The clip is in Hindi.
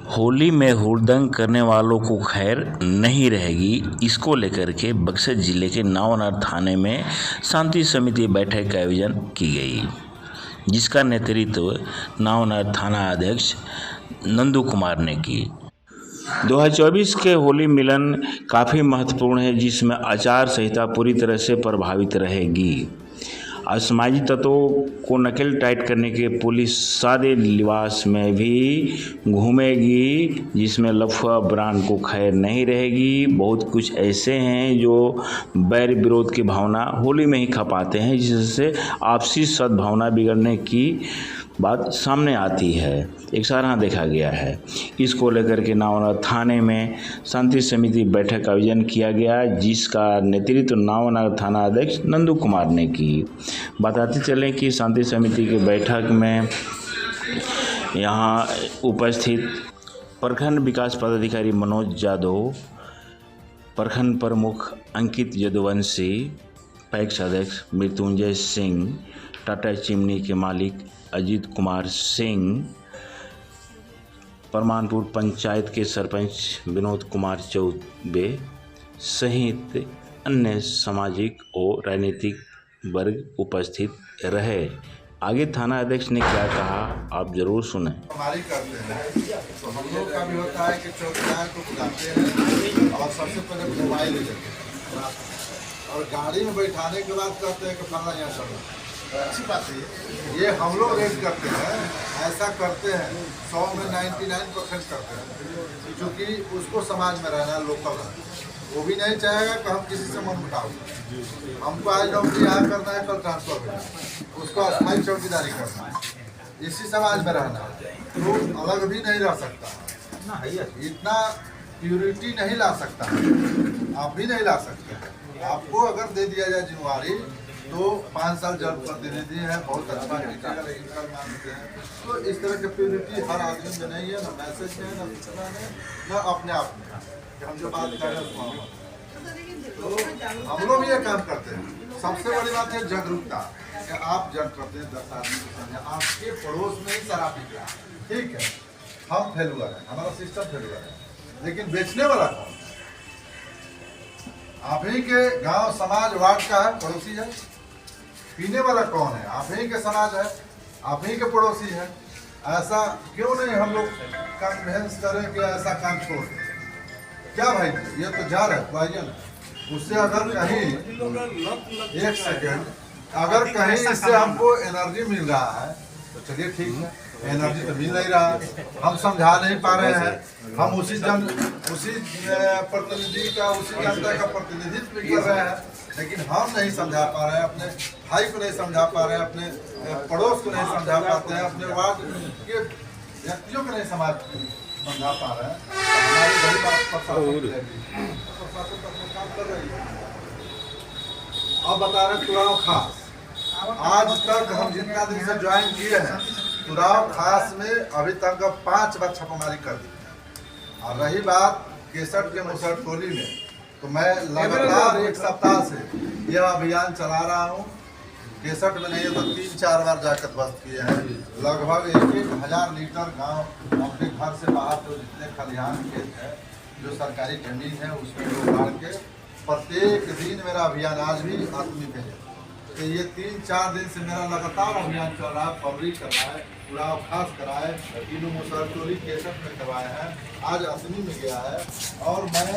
होली में हुड़दंग करने वालों को खैर नहीं रहेगी। इसको लेकर के बक्सर जिले के नावनगर थाने में शांति समिति बैठक का आयोजन की गई, जिसका नेतृत्व नावनगर थाना अध्यक्ष नंदू कुमार ने की। 2024 के होली मिलन काफ़ी महत्वपूर्ण है, जिसमें आचार संहिता पूरी तरह से प्रभावित रहेगी। असामाजिक तत्वों को नकेल टाइट करने के पुलिस सादे लिबास में भी घूमेगी, जिसमें लफुआ ब्रांड को खैर नहीं रहेगी। बहुत कुछ ऐसे हैं जो बैर विरोध की भावना होली में ही खपाते हैं, जिससे आपसी सद्भावना बिगड़ने की बात सामने आती है। एक सराहना देखा गया है। इसको लेकर के नावनगर थाने में शांति समिति बैठक का आयोजन किया गया, जिसका नेतृत्व नावनगर थाना अध्यक्ष नंदू कुमार ने की। बताते चलें कि शांति समिति की बैठक में यहाँ उपस्थित प्रखंड विकास पदाधिकारी मनोज यादव, प्रखंड प्रमुख अंकित यदुवंशी, पैक्स अध्यक्ष मृत्युंजय सिंह, टाटा चिमनी के मालिक अजीत कुमार सिंह, परमानपुर पंचायत के सरपंच विनोद कुमार चौबे सहित अन्य सामाजिक और राजनीतिक वर्ग उपस्थित रहे। आगे थाना अध्यक्ष ने क्या कहा, आप जरूर सुने। हमारी करते हैं तो हम लोग का भी होता है कि चौकीदार को बुलाते हैं और सबसे पहले मोबाइल ले लेते हैं और गाड़ी में बैठाने के बाद कहते हैं कि फला यहाँ चलो। अच्छी बात है, ये हम लोग रेट करते हैं, ऐसा करते हैं 100 में 99% करते हैं, क्योंकि उसको समाज में रहना, लोकल रहना। वो भी नहीं चाहेगा कि हम किसी से मन मुटाव, हमको आज नौकरी यहाँ करना है, कल ट्रांसफर करना है, उसको अस्थायी चौकीदारी करना है, इसी समाज में रहना है, तो अलग भी नहीं रह सकता, इतना प्योरिटी नहीं ला सकता, आप भी नहीं ला सकते। आपको अगर दे दिया जाए जिम्मेवारी तो 5 साल जब प्रतिनिधि है, बहुत अच्छा मानते हैं, तो इस तरह की प्योरिटी हर आदमी में नहीं है, ना मैसेज में, ना सूचना में, ना अपने आप में। हम जो बात कर रहे हैं तो हम लोग ये काम करते हैं। सबसे बड़ी बात है जागरूकता, कि आप जब करते हैं 10 आदमी को समझे, आपके पड़ोस में ही शराब बिक रहा है, ठीक है, हम फेलुअर है, हमारा सिस्टम फेलुअर है, लेकिन बेचने वाला कौन? आप ही के गांव समाज वार्ड का है, पड़ोसी है। पीने वाला कौन है? आप ही के समाज है, आप ही के पड़ोसी है। ऐसा क्यों नहीं हम लोग कन्वेंस करें कि ऐसा काम छोड़ दें? क्या भाई, ये तो जा रहा है भाईजन, उससे अगर कहीं एक सेकेंड अगर कहीं इससे हमको एनर्जी मिल रहा है तो चलिए ठीक है, एनर्जी तो मिल नहीं रहा है, हम समझा नहीं पा रहे हैं, हम उसी प्रतिनिधि का, उसी जनता का प्रतिनिधित्व कर रहे हैं, लेकिन हम नहीं समझा पा रहे हैं, अपने भाई को नहीं समझा पा रहे हैं, अपने पड़ोस को नहीं समझा पाते हैं, अपने वार्ड के व्यक्तियों को नहीं समझा पा रहे हैं। हमारी बड़ी बात प्रशासन काम कर रही है। अब बता रहे चुनाव खास, आज तक हम जितना दिन से ज्वाइन किए हैं, चुनाव खास में अभी तक 5 बार छापामारी कर दी। और रही बात केसट के मुसहर टोली में, तो मैं लगातार 1 सप्ताह से यह अभियान चला रहा हूँ। केसट में नहीं है तो 3-4 बार जाकर ध्वस्त किए हैं। लगभग 1,000 लीटर गांव अपने घर से बाहर जो जितने खलिहान खेत है, जो सरकारी जमीन है, उसमें लोग डाल के प्रत्येक दिन मेरा अभियान आज भी आत्मिक है। तो ये 3-4 दिन से मेरा लगातार अभियान चल रहा है। पब्लिक कराए, चुनाव खास कराए, तीनों मुसहर टोली केसट में करवाए हैं, आज असमी में गया है। और मैं